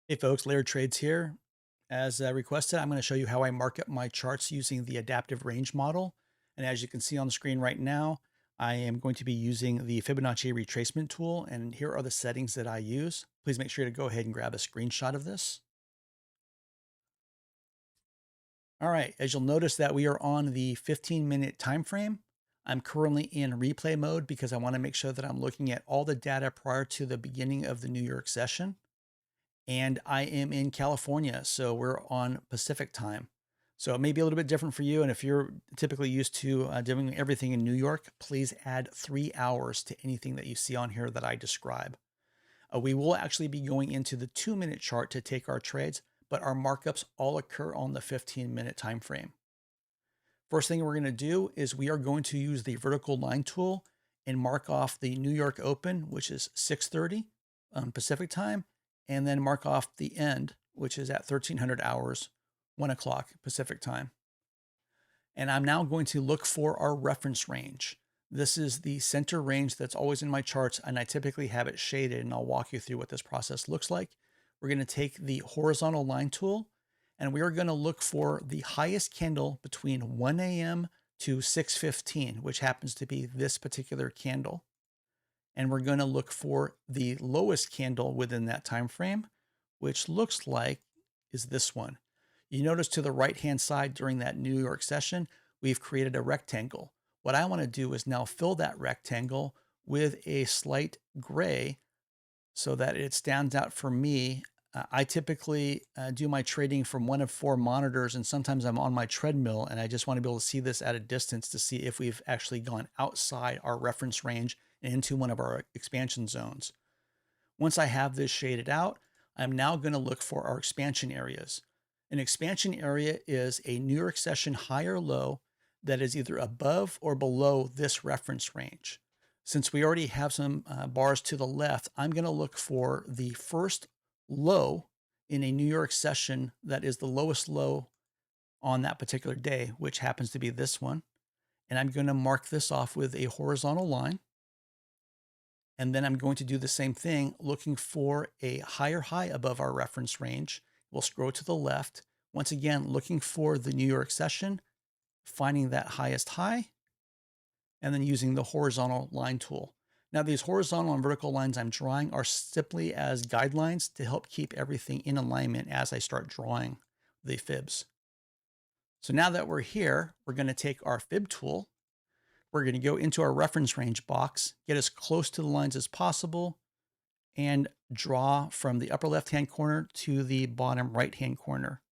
Hey folks, Layered Trades here. As requested, I'm going to show you how I mark up my charts using the adaptive range model. And as you can see on the screen right now, I am going to be using the Fibonacci retracement tool. And here are the settings that I use. Please make sure to go ahead and grab a screenshot of this. All right, as you'll notice that we are on the 15-minute time frame. I'm currently in replay mode because I want to make sure that I'm looking at all the data prior to the beginning of the New York session. And I am in California, so we're on Pacific time. So it may be a little bit different for you. And if you're typically used to doing everything in New York, please add 3 hours to anything that you see on here that I describe. We will actually be going into the 2-minute chart to take our trades, but our markups all occur on the 15-minute time frame. First thing we're going to do is we are going to use the vertical line tool and mark off the New York Open, which is 6:30 Pacific time, and then mark off the end, which is at 1300 hours, 1 o'clock Pacific time. And I'm now going to look for our reference range. This is the center range that's always in my charts, and I typically have it shaded, and I'll walk you through what this process looks like. We're going to take the horizontal line tool, and we are going to look for the highest candle between 1 a.m. to 6:15, which happens to be this particular candle. And we're going to look for the lowest candle within that time frame, which looks like is this one. You notice to the right-hand side during that New York session, we've created a rectangle. What I want to do is now fill that rectangle with a slight gray so that it stands out for me. I typically do my trading from one of 4 monitors, and sometimes I'm on my treadmill, and I just want to be able to see this at a distance to see if we've actually gone outside our reference range and into one of our expansion zones. Once I have this shaded out, I'm now going to look for our expansion areas. An expansion area is a New York session high or low that is either above or below this reference range. Since we already have some bars to the left, I'm going to look for the first low in a New York session that is the lowest low on that particular day, which happens to be this one. And I'm going to mark this off with a horizontal line. And then I'm going to do the same thing, looking for a higher high above our reference range. We'll scroll to the left. Once again, looking for the New York session, finding that highest high, and then using the horizontal line tool. Now, these horizontal and vertical lines I'm drawing are simply as guidelines to help keep everything in alignment as I start drawing the fibs. So now that we're here, we're going to take our fib tool. We're going to go into our reference range box, get as close to the lines as possible, and draw from the upper left-hand corner to the bottom right-hand corner.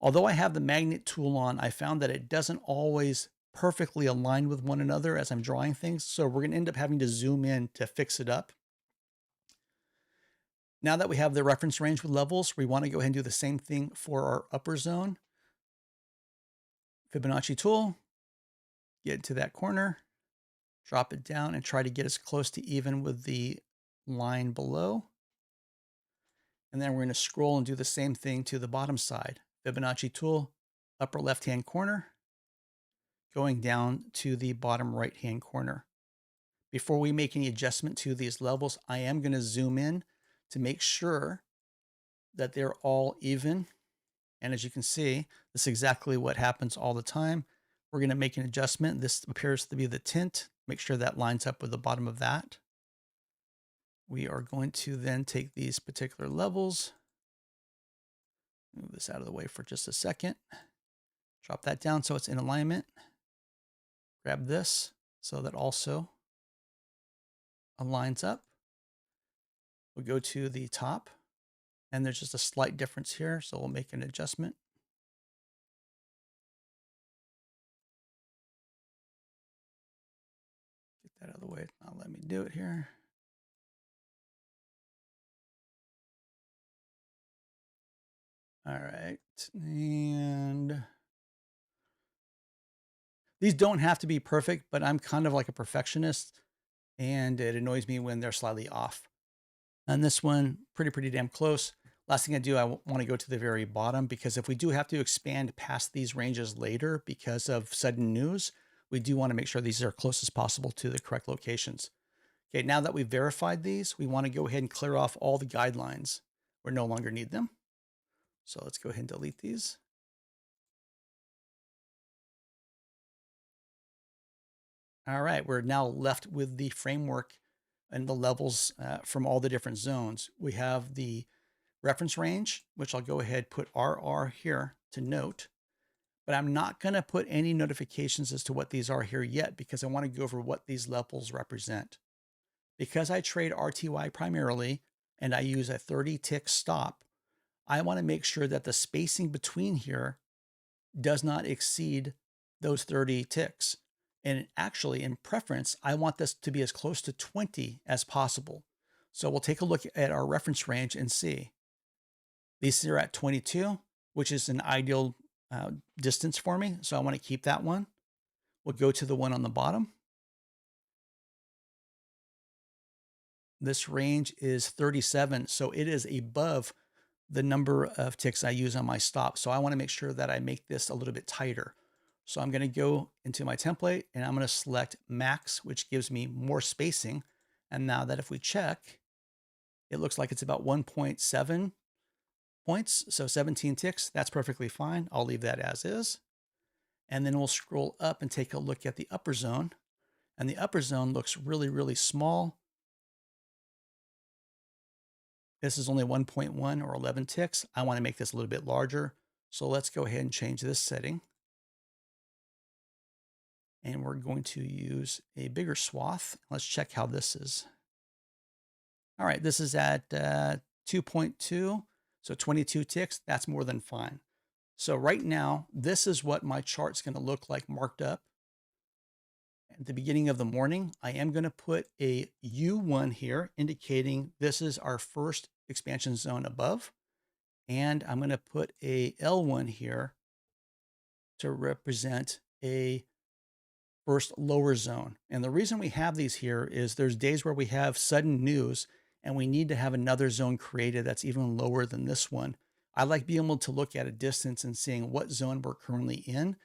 Although I have the magnet tool on, I found that it doesn't always perfectly align with one another as I'm drawing things, so we're going to end up having to zoom in to fix it up. Now that we have the reference range with levels, we want to go ahead and do the same thing for our upper zone. Fibonacci tool, get to that corner, drop it down, and try to get as close to even with the line below. And then we're going to scroll and do the same thing to the bottom side. Fibonacci tool, upper left-hand corner, going down to the bottom right-hand corner. Before we make any adjustment to these levels, I am going to zoom in to make sure that they're all even. And as you can see, this is exactly what happens all the time. We're going to make an adjustment. This appears to be the tint. Make sure that lines up with the bottom of that. We are going to then take these particular levels, move this out of the way for just a second, drop that down so it's in alignment, grab this so that also aligns up. We'll go to the top, and there's just a slight difference here, so we'll make an adjustment. Get that out of the way. Now let me do it here. All right, and these don't have to be perfect, but I'm kind of like a perfectionist, and it annoys me when they're slightly off. And this one, pretty damn close. Last thing I do, I want to go to the very bottom, because if we do have to expand past these ranges later because of sudden news, we do want to make sure these are close as possible to the correct locations. Okay, now that we've verified these, we want to go ahead and clear off all the guidelines. We no longer need them. So let's go ahead and delete these. All right, we're now left with the framework and the levels from all the different zones. We have the reference range, which I'll go ahead put RR here to note, but I'm not going to put any notifications as to what these are here yet because I want to go over what these levels represent. Because I trade RTY primarily and I use a 30 tick stop, I want to make sure that the spacing between here does not exceed those 30 ticks. And actually, in preference, I want this to be as close to 20 as possible. So we'll take a look at our reference range and see. These are at 22, which is an ideal distance for me. So I want to keep that one. We'll go to the one on the bottom. This range is 37, so it is above the number of ticks I use on my stop. So I want to make sure that I make this a little bit tighter. So I'm going to go into my template and I'm going to select max, which gives me more spacing. And now that if we check, it looks like it's about 1.7 points. So 17 ticks, that's perfectly fine. I'll leave that as is. And then we'll scroll up and take a look at the upper zone. And the upper zone looks really, really small. This is only 1.1 or 11 ticks. I want to make this a little bit larger. So let's go ahead and change this setting. And we're going to use a bigger swath. Let's check how this is. All right, this is at 2.2, so 22 ticks. That's more than fine. So right now, this is what my chart's going to look like marked up. At the beginning of the morning, I am going to put a U1 here, indicating this is our first expansion zone above. And I'm going to put a L1 here to represent a first lower zone. And the reason we have these here is there's days where we have sudden news and we need to have another zone created that's even lower than this one. I like being able to look at a distance and seeing what zone we're currently in,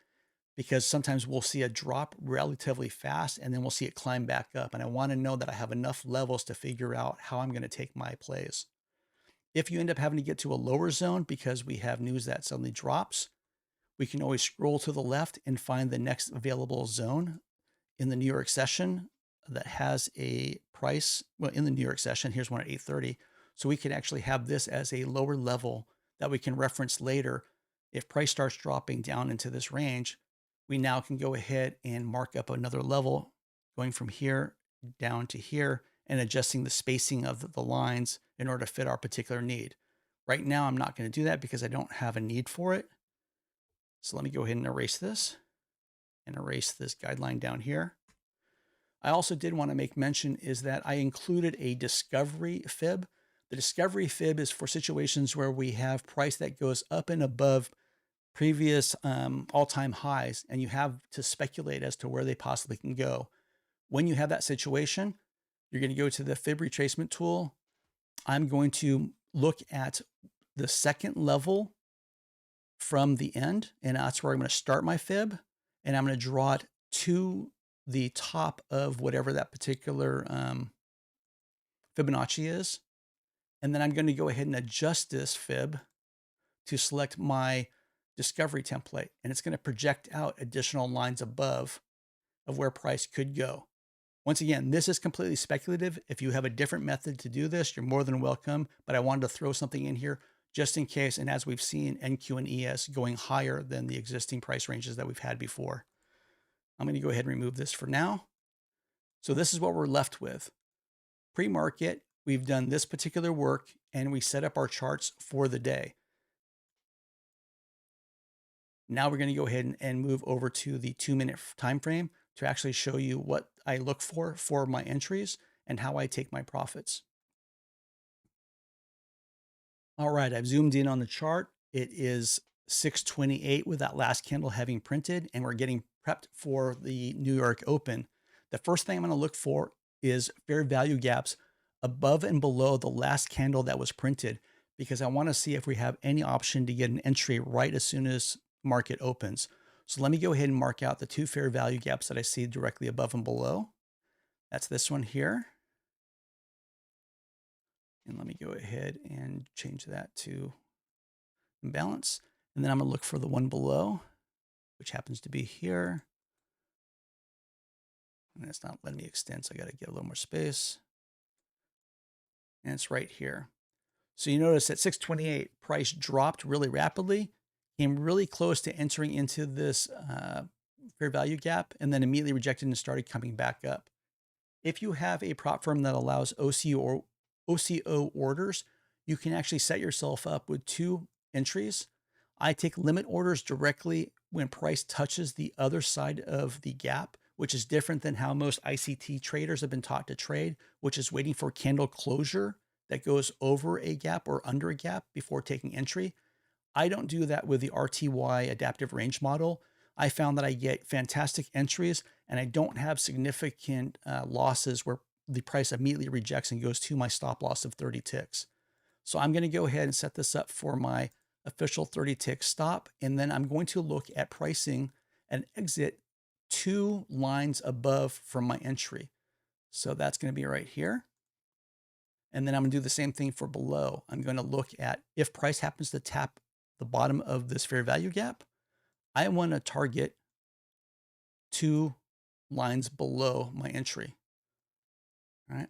because sometimes we'll see a drop relatively fast and then we'll see it climb back up. And I want to know that I have enough levels to figure out how I'm going to take my plays. If you end up having to get to a lower zone because we have news that suddenly drops, we can always scroll to the left and find the next available zone in the New York session that has a price. Well, in the New York session, here's one at 8:30. So we can actually have this as a lower level that we can reference later. If price starts dropping down into this range, we now can go ahead and mark up another level, going from here down to here and adjusting the spacing of the lines in order to fit our particular need. Right now, I'm not going to do that because I don't have a need for it. So let me go ahead and erase this and erase this guideline down here. I also did want to make mention is that I included a discovery fib. The discovery fib is for situations where we have price that goes up and above previous all-time highs, and you have to speculate as to where they possibly can go. When you have that situation, you're going to go to the fib retracement tool. I'm going to look at the second level from the end, and that's where I'm going to start my fib, and I'm going to draw it to the top of whatever that particular Fibonacci is. And then I'm going to go ahead and adjust this fib to select my discovery template, and it's going to project out additional lines above of where price could go. Once again, this is completely speculative. If you have a different method to do this, you're more than welcome, but I wanted to throw something in here just in case. And as we've seen, NQ and ES going higher than the existing price ranges that we've had before. I'm going to go ahead and remove this for now. So this is what we're left with. Pre-market, we've done this particular work and we set up our charts for the day. Now we're going to go ahead and move over to the 2-minute time frame to actually show you what I look for my entries and how I take my profits. All right, I've zoomed in on the chart. It is 6:28 with that last candle having printed, and we're getting prepped for the New York Open. The first thing I'm going to look for is fair value gaps above and below the last candle that was printed, because I want to see if we have any option to get an entry right as soon as market opens. So let me go ahead and mark out the 2 fair value gaps that I see directly above and below. That's this one here And let me go ahead and change that to imbalance. And then I'm going to look for the one below, which happens to be here. And it's not letting me extend, so I got to get a little more space. And it's right here. So you notice at 628, price dropped really rapidly, came really close to entering into this fair value gap, and then immediately rejected and started coming back up. If you have a prop firm that allows OCO orders, you can actually set yourself up with 2 entries. I take limit orders directly when price touches the other side of the gap, which is different than how most ICT traders have been taught to trade, which is waiting for candle closure that goes over a gap or under a gap before taking entry. I don't do that with the RTY adaptive range model. I found that I get fantastic entries and I don't have significant losses where the price immediately rejects and goes to my stop loss of 30 ticks. So I'm going to go ahead and set this up for my official 30 tick stop. And then I'm going to look at pricing and exit 2 lines above from my entry. So that's going to be right here. And then I'm going to do the same thing for below. I'm going to look at if price happens to tap the bottom of this fair value gap, I want to target 2 lines below my entry. All right.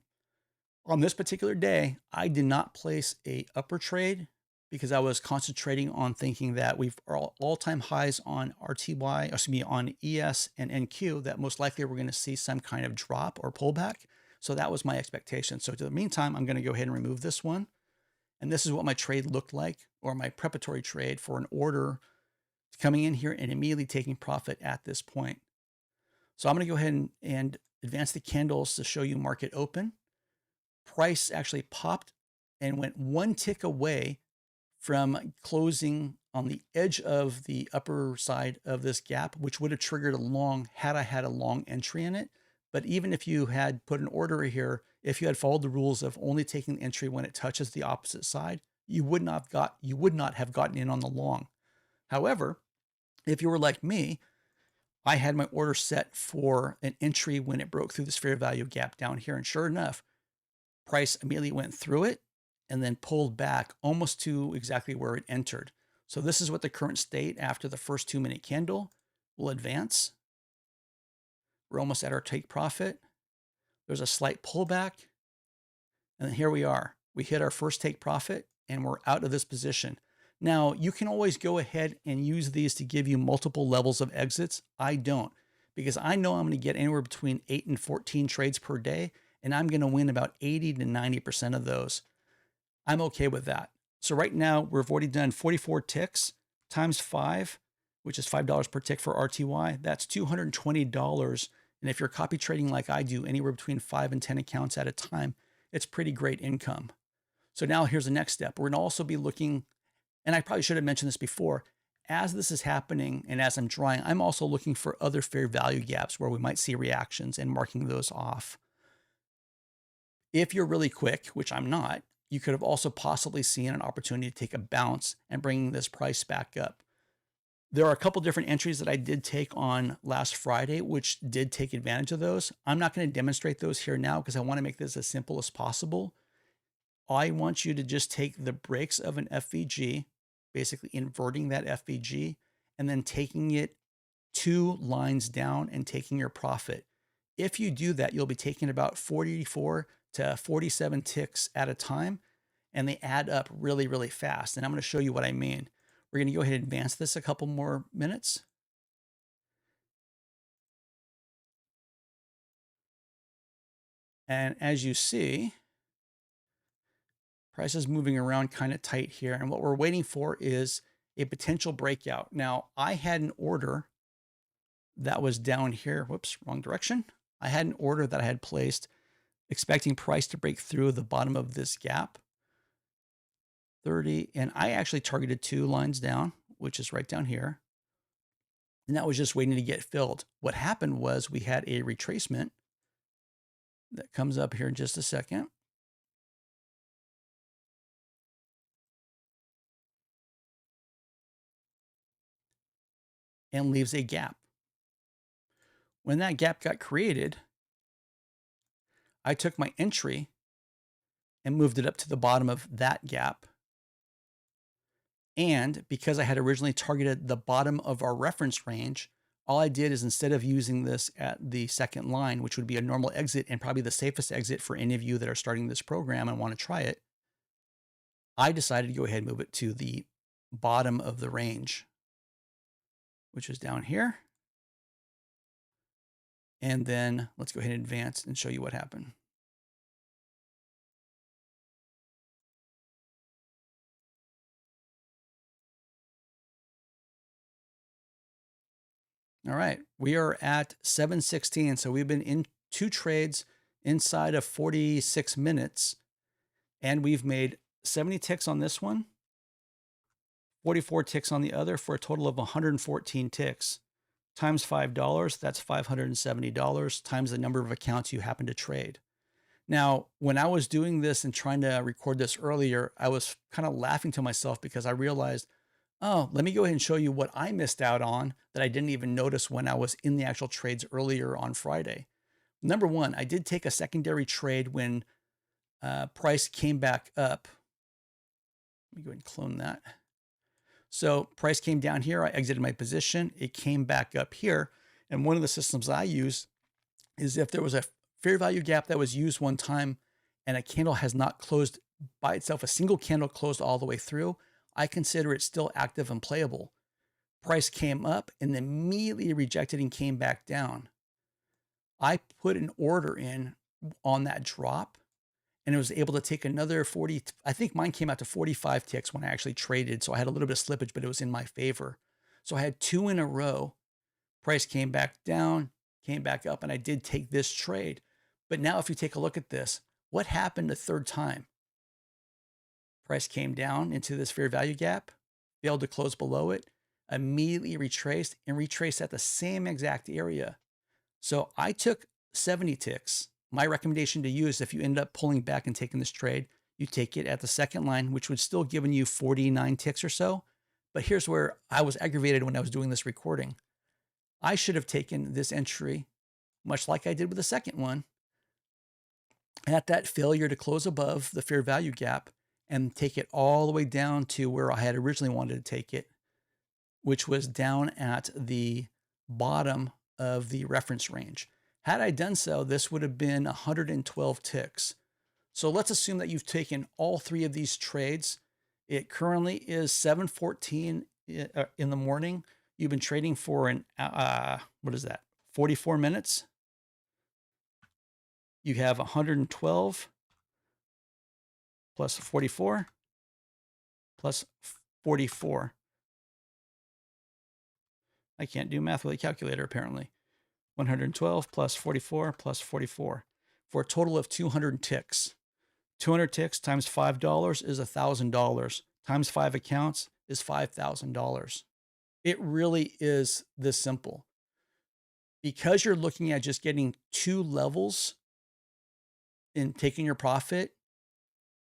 On this particular day, I did not place a upper trade because I was concentrating on thinking that we've all-time highs on RTY, excuse me, on ES and NQ, that most likely we're going to see some kind of drop or pullback. So that was my expectation. So to the meantime, I'm going to go ahead and remove this one. And this is what my trade looked like, or my preparatory trade for an order coming in here and immediately taking profit at this point. So I'm going to go ahead and advance the candles to show you market open. Price actually popped and went 1 tick away from closing on the edge of the upper side of this gap, which would have triggered a long had I had a long entry in it. But even if you had put an order here, if you had followed the rules of only taking the entry when it touches the opposite side, you would not have gotten in on the long. However, if you were like me, I had my order set for an entry when it broke through this fair value gap down here. And sure enough, price immediately went through it and then pulled back almost to exactly where it entered. So this is what the current state after the first 2-minute candle will advance. We're almost at our take profit. There's a slight pullback. And then here we are. We hit our first take profit and we're out of this position. Now, you can always go ahead and use these to give you multiple levels of exits. I don't, because I know I'm going to get anywhere between 8 and 14 trades per day, and I'm going to win about 80 to 90% of those. I'm okay with that. So right now, we've already done 44 ticks times 5, which is $5 per tick for RTY. That's $220. And if you're copy trading like I do, anywhere between 5 and 10 accounts at a time, it's pretty great income. So now here's the next step. We're going to also be looking, and I probably should have mentioned this before, as this is happening and as I'm drawing, I'm also looking for other fair value gaps where we might see reactions and marking those off. If you're really quick, which I'm not, you could have also possibly seen an opportunity to take a bounce and bring this price back up. There are a couple different entries that I did take on last Friday, which did take advantage of those. I'm not going to demonstrate those here now because I want to make this as simple as possible. I want you to just take the breaks of an FVG, basically inverting that FVG, and then taking it 2 lines down and taking your profit. If you do that, you'll be taking about 44 to 47 ticks at a time, and they add up really, really fast. And I'm going to show you what I mean. We're going to go ahead and advance this a couple more minutes. And as you see, price is moving around kind of tight here. And what we're waiting for is a potential breakout. Now, I had an order that was down here. Whoops, wrong direction. I had an order that I had placed expecting price to break through the bottom of this gap. 30, and I actually targeted 2 lines down, which is right down here. And that was just waiting to get filled. What happened was we had a retracement that comes up here in just a second. And leaves a gap. When that gap got created, I took my entry and moved it up to the bottom of that gap. And because I had originally targeted the bottom of our reference range, all I did is instead of using this at the second line, which would be a normal exit and probably the safest exit for any of you that are starting this program and want to try it, I decided to go ahead and move it to the bottom of the range, which is down here. And then let's go ahead and advance and show you what happened. All right, we are at 7:16. So we've been in 2 trades inside of 46 minutes, and we've made 70 ticks on this one, 44 ticks on the other, for a total of 114 ticks. Times $5, that's $570, times the number of accounts you happen to trade. Now, when I was doing this and trying to record this earlier, I was kind of laughing to myself because I realized, oh, let me go ahead and show you what I missed out on that I didn't even notice when I was in the actual trades earlier on Friday. Number one, I did take a secondary trade when price came back up. Let me go ahead and clone that. So price came down here. I exited my position. It came back up here. And one of the systems I use is if there was a fair value gap that was used one time and a candle has not closed by itself, a single candle closed all the way through, I consider it still active and playable. Price came up and immediately rejected and came back down. I put an order in on that drop and it was able to take another 40. I think mine came out to 45 ticks when I actually traded. So I had a little bit of slippage, but it was in my favor. So I had 2 in a row. Price came back down, came back up, and I did take this trade. But now if you take a look at this, what happened the third time? Price came down into this fair value gap, failed to close below it, immediately retraced and retraced at the same exact area. So I took 70 ticks. My recommendation to you is if you end up pulling back and taking this trade, you take it at the second line, which would still give you 49 ticks or so. But here's where I was aggravated when I was doing this recording. I should have taken this entry, much like I did with the second one, at that failure to close above the fair value gap and take it all the way down to where I had originally wanted to take it, which was down at the bottom of the reference range. Had I done so, this would have been 112 ticks. So let's assume that you've taken all 3 of these trades. It currently is 7:14 in the morning. You've been trading for an, 44 minutes. You have 112 plus 44 plus 44. I can't do math with a calculator, apparently. 112 plus 44 plus 44 for a total of 200 ticks. 200 ticks times $5 is $1,000. Times 5 accounts is $5,000. It really is this simple. Because you're looking at just getting 2 levels in taking your profit,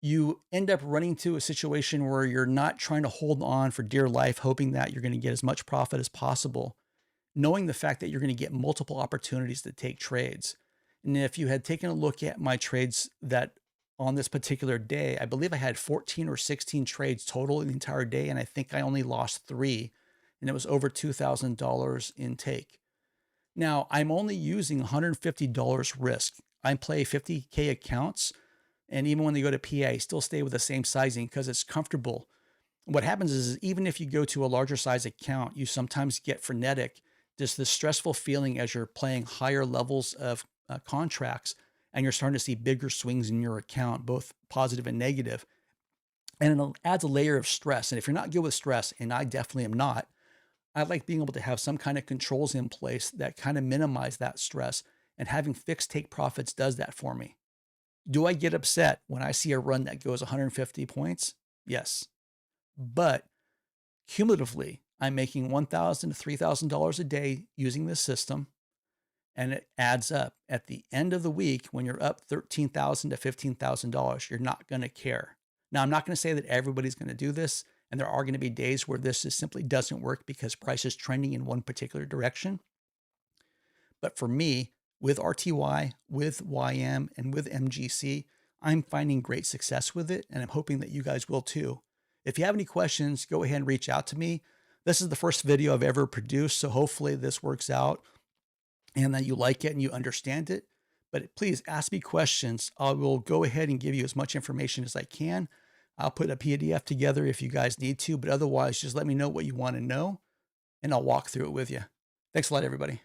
you end up running to a situation where you're not trying to hold on for dear life, hoping that you're going to get as much profit as possible, knowing the fact that you're going to get multiple opportunities to take trades. And if you had taken a look at my trades that on this particular day, I believe I had 14 or 16 trades total in the entire day. And I think I only lost 3, and it was over $2,000 in take. Now I'm only using $150 risk. I play 50K accounts. And even when they go to PA, I still stay with the same sizing because it's comfortable. What happens is even if you go to a larger size account, you sometimes get frenetic, just this stressful feeling as you're playing higher levels of contracts and you're starting to see bigger swings in your account, both positive and negative. And it adds a layer of stress. And if you're not good with stress, and I definitely am not, I like being able to have some kind of controls in place that kind of minimize that stress. And having fixed take profits does that for me. Do I get upset when I see a run that goes 150 points? Yes. But cumulatively, I'm making $1,000 to $3,000 a day using this system, and it adds up. At the end of the week, when you're up $13,000 to $15,000, you're not going to care. Now, I'm not going to say that everybody's going to do this, and there are going to be days where this just simply doesn't work because price is trending in one particular direction. But for me, with RTY, with YM, and with MGC, I'm finding great success with it, and I'm hoping that you guys will too. If you have any questions, go ahead and reach out to me. This is the first video I've ever produced, so hopefully this works out and that you like it and you understand it. But please ask me questions. I will go ahead and give you as much information as I can. I'll put a PDF together if you guys need to, but otherwise, just let me know what you want to know and I'll walk through it with you. Thanks a lot, everybody.